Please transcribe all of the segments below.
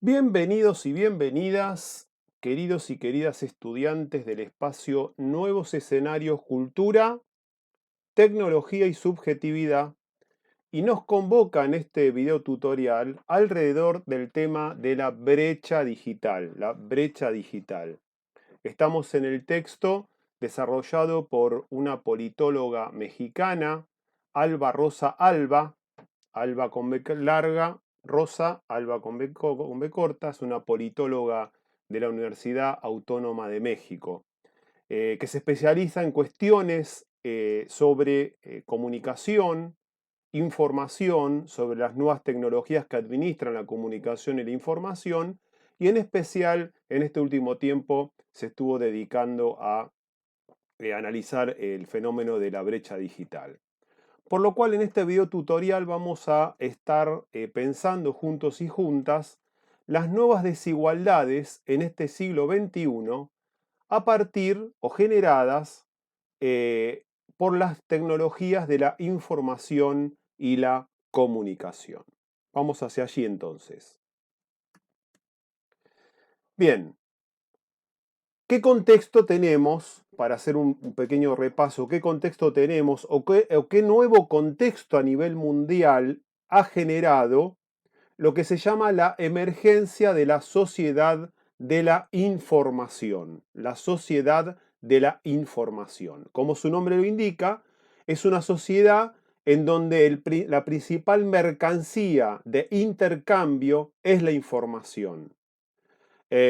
Bienvenidos y bienvenidas, queridos y queridas estudiantes del espacio Nuevos Escenarios Cultura, Tecnología y Subjetividad, y nos convoca en este video tutorial alrededor del tema de la brecha digital, Estamos en el texto desarrollado por una politóloga mexicana, Alba Rosa Alba, Alba con B larga, Rosa, Alba con B corta, es una politóloga de la Universidad Autónoma de México, que se especializa en cuestiones sobre comunicación, información, sobre las nuevas tecnologías que administran la comunicación y la información, y en especial en este último tiempo se estuvo dedicando a analizar el fenómeno de la brecha digital. Por lo cual en este video tutorial vamos a estar pensando juntos y juntas las nuevas desigualdades en este siglo XXI a partir o generadas eh, por las tecnologías de la información y la comunicación. Vamos hacia allí entonces. Bien, ¿qué contexto tenemos? Para hacer un pequeño repaso, ¿qué contexto tenemos o qué nuevo contexto a nivel mundial ha generado lo que se llama la emergencia de la sociedad de la información? La sociedad de la información. Como su nombre lo indica, es una sociedad en donde la principal mercancía de intercambio es la información.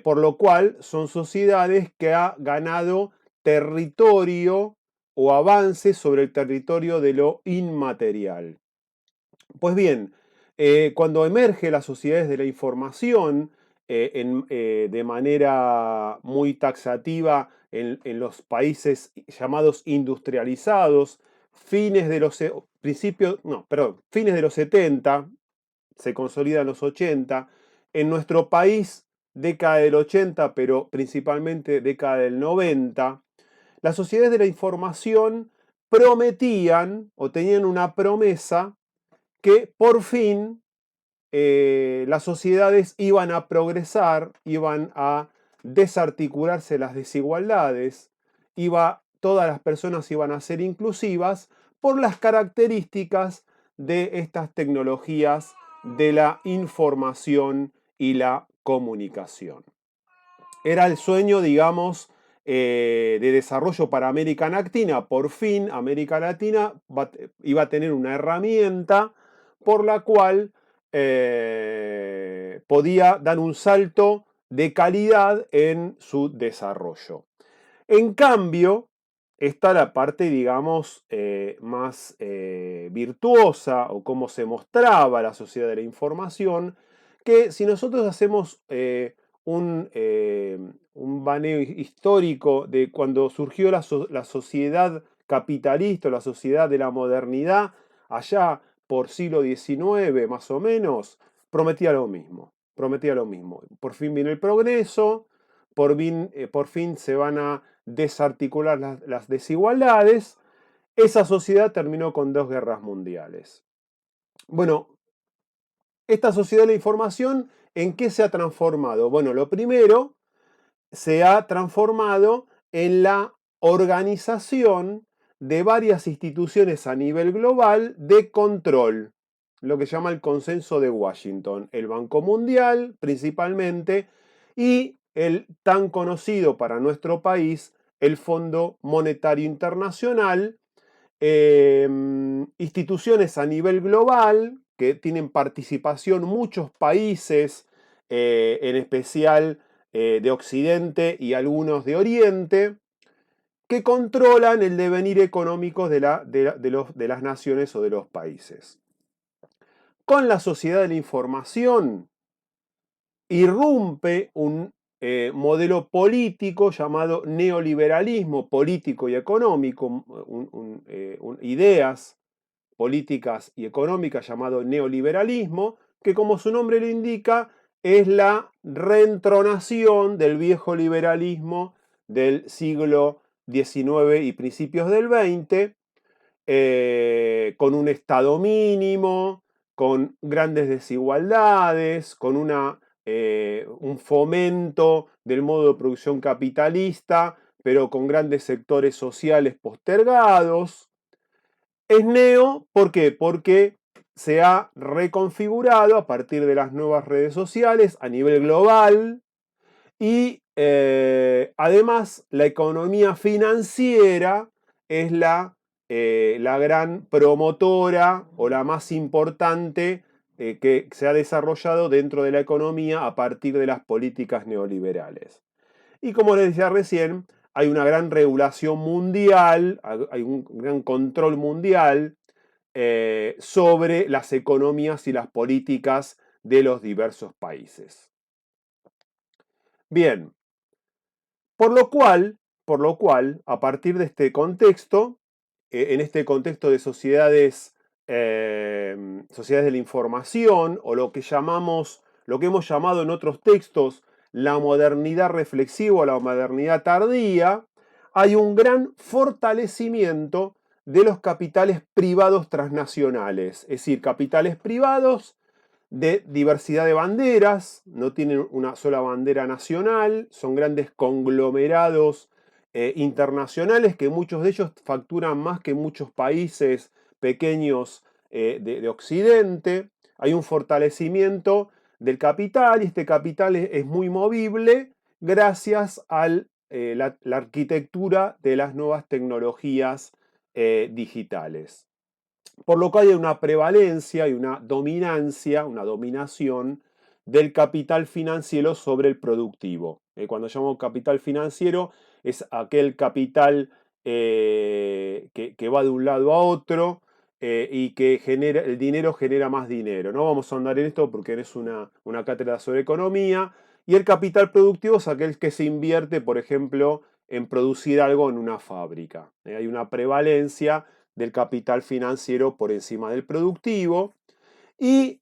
Por lo cual son sociedades que han ganado territorio o avance sobre el territorio de lo inmaterial. Pues bien, cuando emerge las sociedades de la información de manera muy taxativa en los países llamados industrializados, fines de los 70, se consolida en los 80, en nuestro país década del 80, pero principalmente década del 90, las sociedades de la información prometían o tenían una promesa que por fin las sociedades iban a progresar, iban a desarticularse las desigualdades, todas las personas iban a ser inclusivas por las características de estas tecnologías de la información y la comunicación. Era el sueño, digamos, de desarrollo para América Latina. Por fin América Latina iba a tener una herramienta por la cual podía dar un salto de calidad en su desarrollo. En cambio, está la parte, digamos, más virtuosa o cómo se mostraba la sociedad de la información, que si nosotros hacemos un baneo histórico de cuando surgió la sociedad capitalista, la sociedad de la modernidad, allá por siglo XIX más o menos, prometía lo mismo, prometía lo mismo. Por fin viene el progreso, por fin se van a desarticular las desigualdades. Esa sociedad terminó con 2 guerras mundiales. Bueno, esta sociedad de la información, ¿en qué se ha transformado? Bueno, lo primero, se ha transformado en la organización de varias instituciones a nivel global de control, lo que se llama el Consenso de Washington, el Banco Mundial principalmente, y el tan conocido para nuestro país, el Fondo Monetario Internacional, instituciones a nivel global que tienen participación muchos países, en especial de Occidente y algunos de Oriente, que controlan el devenir económico de las naciones o de los países. Con la sociedad de la información irrumpe un modelo político llamado neoliberalismo político y económico, ideas políticas y económicas llamado neoliberalismo, que como su nombre lo indica, es la reentronación del viejo liberalismo del siglo XIX y principios del XX, con un Estado mínimo, con grandes desigualdades, con una un fomento del modo de producción capitalista, pero con grandes sectores sociales postergados. Es neo, ¿por qué? Porque se ha reconfigurado a partir de las nuevas redes sociales a nivel global y además la economía financiera es la gran promotora o la más importante que se ha desarrollado dentro de la economía a partir de las políticas neoliberales. Y como les decía recién, hay una gran regulación mundial, hay un gran control mundial sobre las economías y las políticas de los diversos países. Bien, por lo cual, a partir de este contexto, en este contexto de sociedades de la información, o lo que hemos llamado en otros textos, la modernidad reflexiva o la modernidad tardía, hay un gran fortalecimiento de los capitales privados transnacionales, es decir, capitales privados de diversidad de banderas, no tienen una sola bandera nacional, son grandes conglomerados internacionales que muchos de ellos facturan más que muchos países pequeños de Occidente. Hay un fortalecimiento del capital y este capital es muy movible gracias a la arquitectura de las nuevas tecnologías digitales. Por lo que hay una prevalencia y una dominancia, una dominación del capital financiero sobre el productivo. Cuando llamamos capital financiero es aquel capital que va de un lado a otro y que genera, el dinero genera más dinero. No vamos a andar en esto porque es una cátedra sobre economía. Y el capital productivo es aquel que se invierte, por ejemplo, en producir algo en una fábrica. Hay una prevalencia del capital financiero por encima del productivo. Y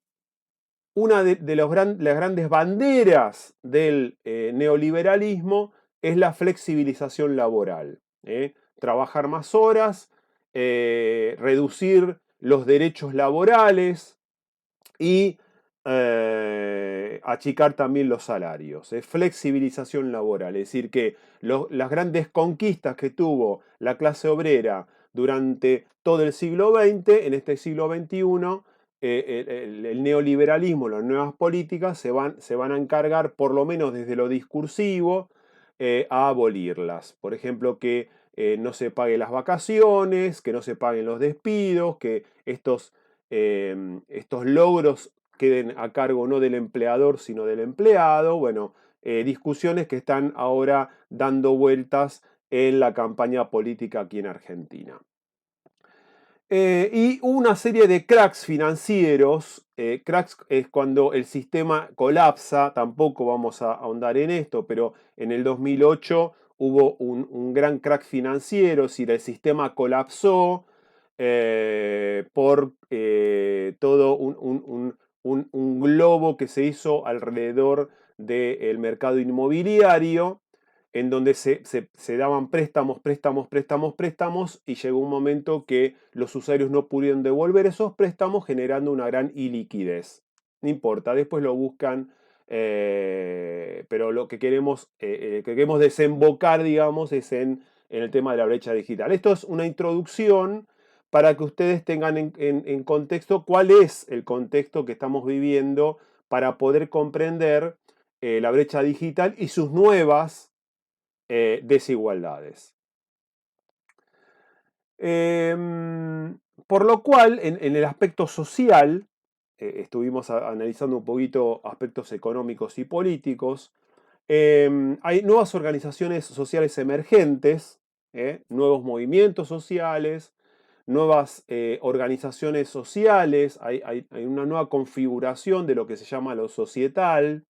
una de las grandes banderas del neoliberalismo es la flexibilización laboral. Trabajar más horas, reducir los derechos laborales y achicar también los salarios. Flexibilización laboral, es decir, que las grandes conquistas que tuvo la clase obrera durante todo el siglo XX, en este siglo XXI, el neoliberalismo, las nuevas políticas se van a encargar, por lo menos desde lo discursivo, a abolirlas. Por ejemplo, que no se paguen las vacaciones, que no se paguen los despidos, que estos logros queden a cargo no del empleador, sino del empleado. Bueno, discusiones que están ahora dando vueltas en la campaña política aquí en Argentina. Y una serie de cracks financieros, cracks es cuando el sistema colapsa, tampoco vamos a ahondar en esto, pero en el 2008 hubo un gran crack financiero, es decir, el sistema colapsó por todo un globo que se hizo alrededor del mercado inmobiliario en donde se daban préstamos, préstamos, préstamos, préstamos, y llegó un momento que los usuarios no pudieron devolver esos préstamos, generando una gran iliquidez. No importa, después lo buscan, pero lo que queremos desembocar, digamos, es en el tema de la brecha digital. Esto es una introducción para que ustedes tengan en contexto cuál es el contexto que estamos viviendo para poder comprender la brecha digital y sus nuevas desigualdades. Por lo cual, en el aspecto social, estuvimos analizando un poquito aspectos económicos y políticos, hay nuevas organizaciones sociales emergentes, nuevos movimientos sociales, nuevas organizaciones sociales, hay una nueva configuración de lo que se llama lo societal,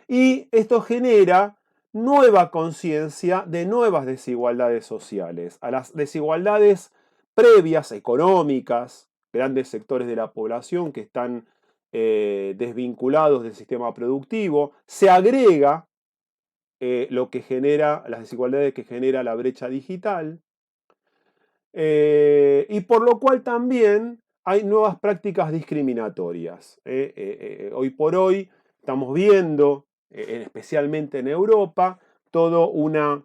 y esto genera nueva conciencia de nuevas desigualdades sociales. A las desigualdades previas, económicas, grandes sectores de la población que están desvinculados del sistema productivo, se agrega lo que genera, las desigualdades que genera la brecha digital, y por lo cual también hay nuevas prácticas discriminatorias. Hoy por hoy estamos viendo, especialmente en Europa, toda una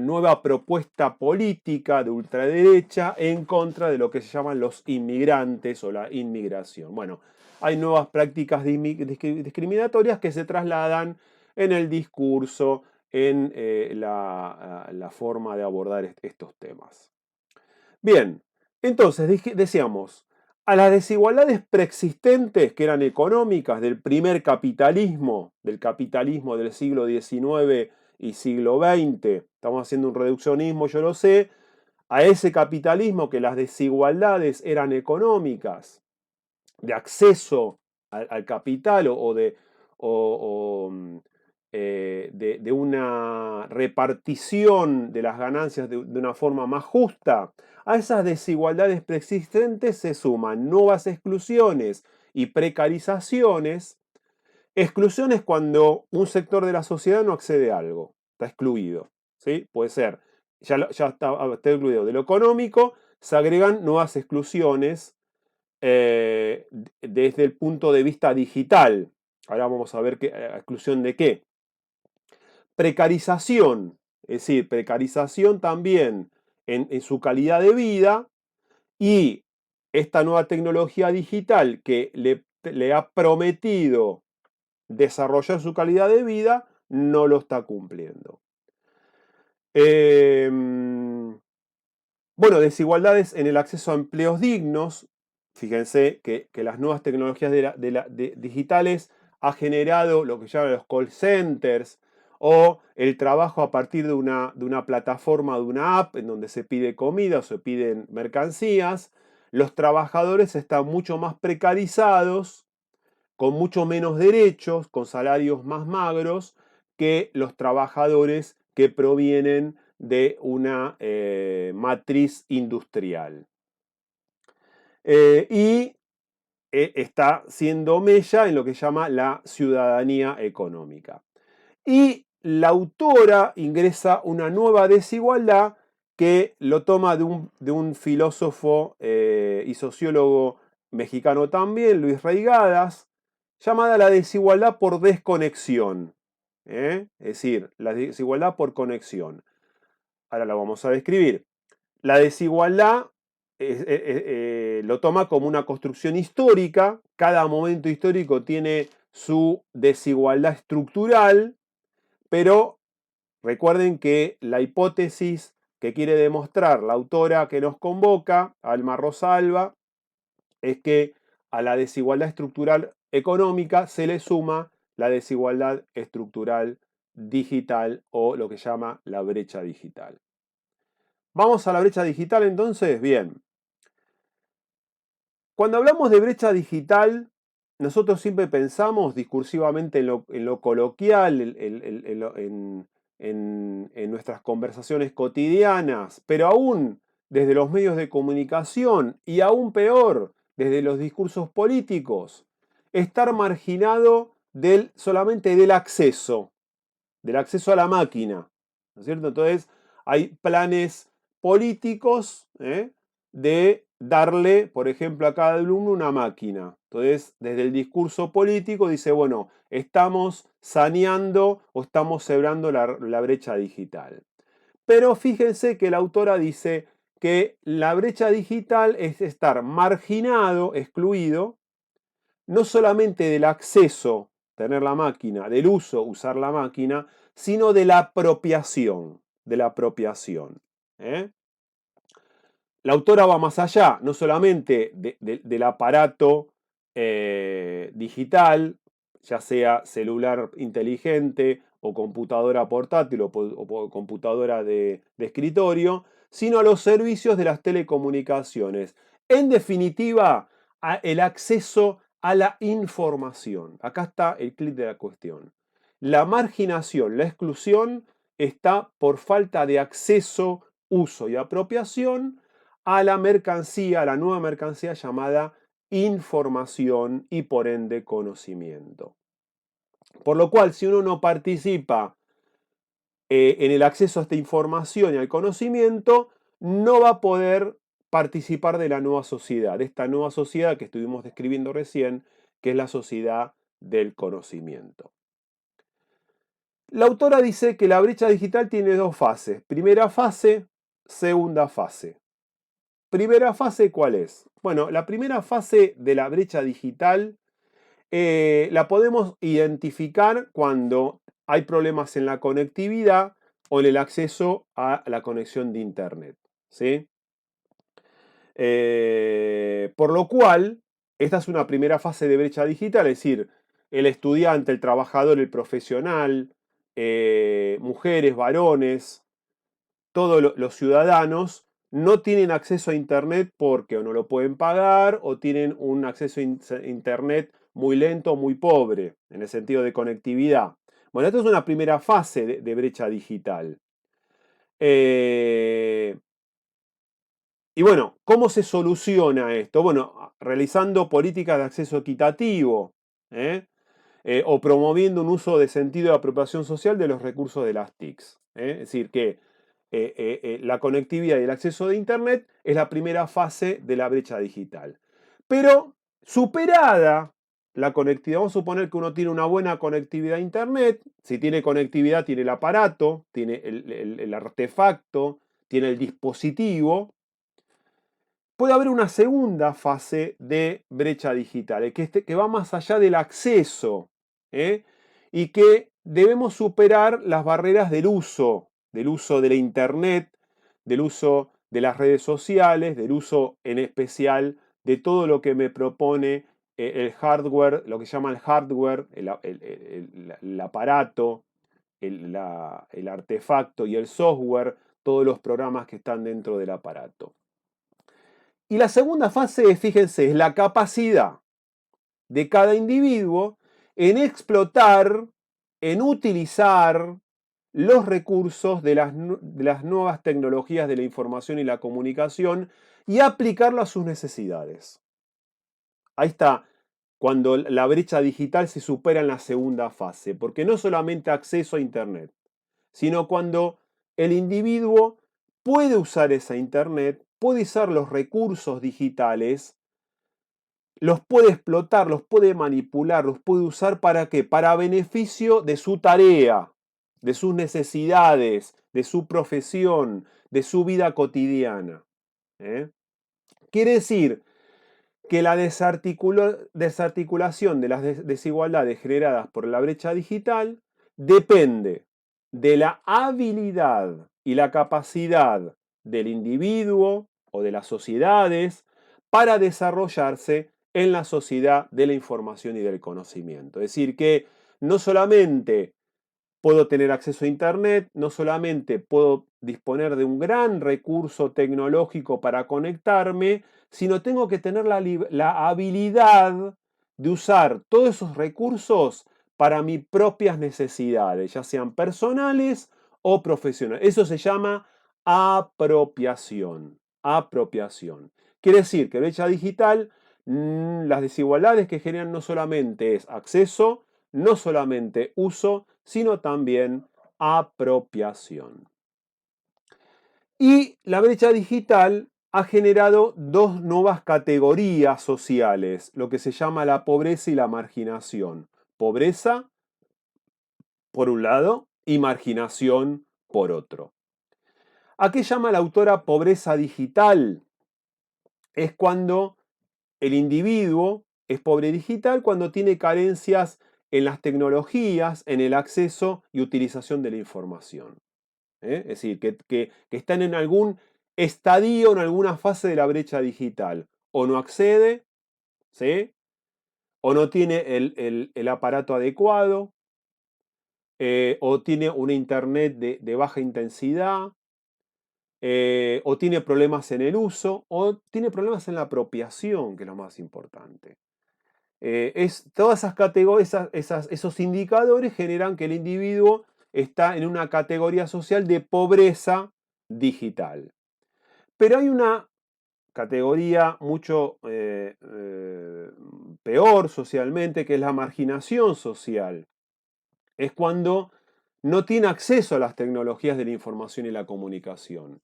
nueva propuesta política de ultraderecha en contra de lo que se llaman los inmigrantes o la inmigración. Bueno, hay nuevas prácticas discriminatorias que se trasladan en el discurso, en la forma de abordar estos temas. Bien, entonces decíamos, a las desigualdades preexistentes que eran económicas del primer capitalismo, del siglo XIX y siglo XX, estamos haciendo un reduccionismo, yo lo sé, a ese capitalismo que las desigualdades eran económicas, de acceso al capital de una repartición de las ganancias de una forma más justa, a esas desigualdades preexistentes se suman nuevas exclusiones y precarizaciones. Exclusiones cuando un sector de la sociedad no accede a algo, está excluido. ¿Sí? Puede ser, ya está excluido de lo económico, se agregan nuevas exclusiones desde el punto de vista digital. Ahora vamos a ver exclusión de qué. Precarización, es decir, precarización también en su calidad de vida, y esta nueva tecnología digital que le ha prometido desarrollar su calidad de vida, no lo está cumpliendo. Bueno, desigualdades en el acceso a empleos dignos. Fíjense que las nuevas tecnologías digitales ha generado lo que llaman los call centers o el trabajo a partir de una plataforma, de una app en donde se pide comida o se piden mercancías. Los trabajadores están mucho más precarizados, con mucho menos derechos, con salarios más magros que los trabajadores que provienen de una matriz industrial. Y está siendo mella en lo que llama la ciudadanía económica. Y la autora ingresa una nueva desigualdad que lo toma de un filósofo y sociólogo mexicano también, Luis Reigadas, llamada la desigualdad por desconexión. Es decir, la desigualdad por conexión. Ahora la vamos a describir. La desigualdad lo toma como una construcción histórica. Cada momento histórico tiene su desigualdad estructural, pero recuerden que la hipótesis que quiere demostrar la autora que nos convoca, Alma Rosa Alba, es que a la desigualdad estructural económica se le suma la desigualdad estructural digital o lo que llama la brecha digital. Vamos a la brecha digital entonces. Bien. Cuando hablamos de brecha digital, nosotros siempre pensamos discursivamente en lo coloquial, en nuestras conversaciones cotidianas, pero aún desde los medios de comunicación y aún peor, desde los discursos políticos, estar marginado solamente del acceso a la máquina, ¿no es cierto? Entonces, hay planes políticos de darle, por ejemplo, a cada alumno una máquina. Entonces, desde el discurso político dice, bueno, estamos saneando o estamos cebrando la brecha digital. Pero fíjense que la autora dice que la brecha digital es estar marginado, excluido, no solamente del acceso, tener la máquina, del uso, usar la máquina, sino de la apropiación, ¿eh? La autora va más allá, no solamente del aparato digital, ya sea celular inteligente o computadora portátil o computadora de escritorio, sino a los servicios de las telecomunicaciones. En definitiva, el acceso a la información. Acá está el clic de la cuestión. La marginación, la exclusión está por falta de acceso, uso y apropiación a la mercancía, a la nueva mercancía llamada información y por ende conocimiento. Por lo cual, si uno no participa en el acceso a esta información y al conocimiento, no va a poder participar de la nueva sociedad, de esta nueva sociedad que estuvimos describiendo recién, que es la sociedad del conocimiento. La autora dice que la brecha digital tiene dos fases. Primera fase, segunda fase. Primera fase, ¿cuál es? Bueno, la primera fase de la brecha digital la podemos identificar cuando hay problemas en la conectividad o en el acceso a la conexión de Internet. ¿Sí? Por lo cual, esta es una primera fase de brecha digital, es decir, el estudiante, el trabajador, el profesional, mujeres, varones, todos los ciudadanos no tienen acceso a Internet porque o no lo pueden pagar o tienen un acceso a Internet muy lento o muy pobre, en el sentido de conectividad. Bueno, esto es una primera fase de brecha digital. Y bueno, ¿cómo se soluciona esto? Bueno, realizando políticas de acceso equitativo, ¿eh? O promoviendo un uso de sentido de apropiación social de los recursos de las TICs. Es decir, que la conectividad y el acceso de Internet es la primera fase de la brecha digital. Pero superada la conectividad, vamos a suponer que uno tiene una buena conectividad a Internet, si tiene conectividad tiene el aparato, tiene el artefacto, tiene el dispositivo, puede haber una segunda fase de brecha digital, que va más allá del acceso, ¿eh? Y que debemos superar las barreras del uso de la Internet, del uso de las redes sociales, del uso en especial de todo lo que me propone el hardware, lo que se llama el hardware, el aparato, el artefacto y el software, todos los programas que están dentro del aparato. Y la segunda fase, fíjense, es la capacidad de cada individuo en explotar, en utilizar los recursos de las nuevas tecnologías de la información y la comunicación y aplicarlo a sus necesidades. Ahí está, cuando la brecha digital se supera en la segunda fase, porque no solamente acceso a Internet, sino cuando el individuo puede usar esa Internet, puede usar los recursos digitales, los puede explotar, los puede manipular, los puede usar ¿para qué? Para beneficio de su tarea, de sus necesidades, de su profesión, de su vida cotidiana. ¿Eh? Quiere decir que la desarticulación de las desigualdades generadas por la brecha digital depende de la habilidad y la capacidad del individuo o de las sociedades para desarrollarse en la sociedad de la información y del conocimiento. Es decir, que no solamente puedo tener acceso a Internet, no solamente puedo disponer de un gran recurso tecnológico para conectarme, sino tengo que tener la habilidad de usar todos esos recursos para mis propias necesidades, ya sean personales o profesionales. Eso se llama apropiación. Apropiación. Quiere decir que brecha digital, las desigualdades que generan no solamente es acceso, no solamente uso, sino también apropiación. Y la brecha digital ha generado dos nuevas categorías sociales, lo que se llama la pobreza y la marginación. Pobreza, por un lado, y marginación, por otro. ¿A qué llama la autora pobreza digital? Es cuando el individuo es pobre digital cuando tiene carencias en las tecnologías, en el acceso y utilización de la información. Es decir, que están en algún estadio, en alguna fase de la brecha digital. O no accede, ¿sí? O no tiene el aparato adecuado, o tiene una internet de baja intensidad, o tiene problemas en el uso, o tiene problemas en la apropiación, que es lo más importante. Todas esas categorías, esos indicadores generan que el individuo está en una categoría social de pobreza digital. Pero hay una categoría mucho peor socialmente, que es la marginación social. Es cuando no tiene acceso a las tecnologías de la información y la comunicación.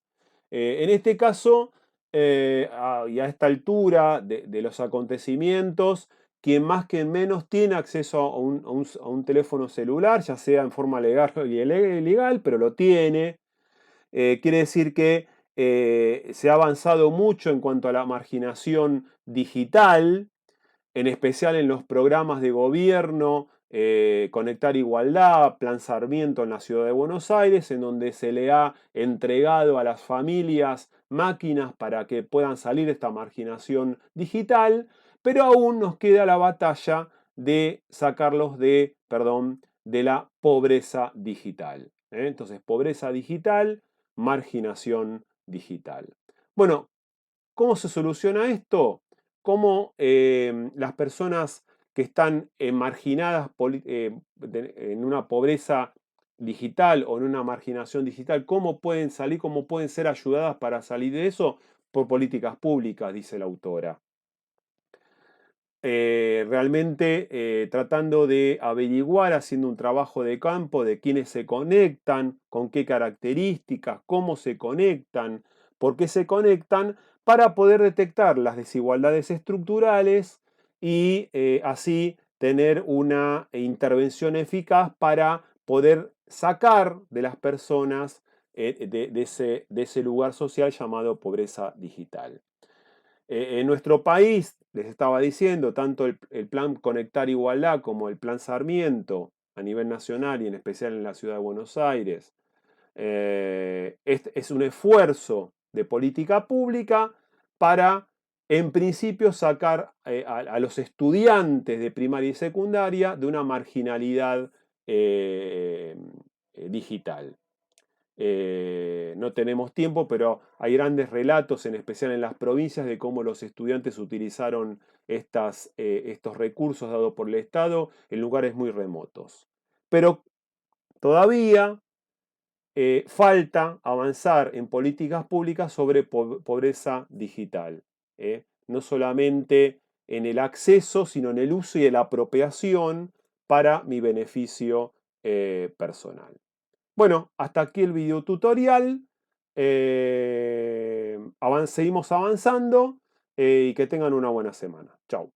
En este caso, y a esta altura de los acontecimientos, quien más que menos tiene acceso a un teléfono celular, ya sea en forma legal o ilegal, pero lo tiene. Quiere decir que se ha avanzado mucho en cuanto a la marginación digital, en especial en los programas de gobierno, Conectar Igualdad, Plan Sarmiento en la ciudad de Buenos Aires, en donde se le ha entregado a las familias máquinas para que puedan salir de esta marginación digital, pero aún nos queda la batalla de sacarlos de, perdón, de la pobreza digital. Entonces, pobreza digital, marginación digital. Bueno, ¿cómo se soluciona esto? ¿Cómo las personas que están marginadas en una pobreza digital o en una marginación digital, cómo pueden salir, cómo pueden ser ayudadas para salir de eso? Por políticas públicas, dice la autora. Realmente tratando de averiguar, haciendo un trabajo de campo de quiénes se conectan, con qué características, cómo se conectan, por qué se conectan, para poder detectar las desigualdades estructurales y así tener una intervención eficaz para poder sacar de las personas de ese lugar social llamado pobreza digital. En nuestro país, les estaba diciendo, tanto el plan Conectar Igualdad como el plan Sarmiento a nivel nacional y en especial en la ciudad de Buenos Aires, es un esfuerzo de política pública para, en principio, sacar a los estudiantes de primaria y secundaria de una marginalidad digital. No tenemos tiempo, pero hay grandes relatos, en especial en las provincias, de cómo los estudiantes utilizaron estos recursos dados por el Estado en lugares muy remotos. Pero todavía falta avanzar en políticas públicas sobre pobreza digital. No solamente en el acceso, sino en el uso y la apropiación para mi beneficio personal. Bueno, hasta aquí el video tutorial. Seguimos avanzando y que tengan una buena semana. Chao.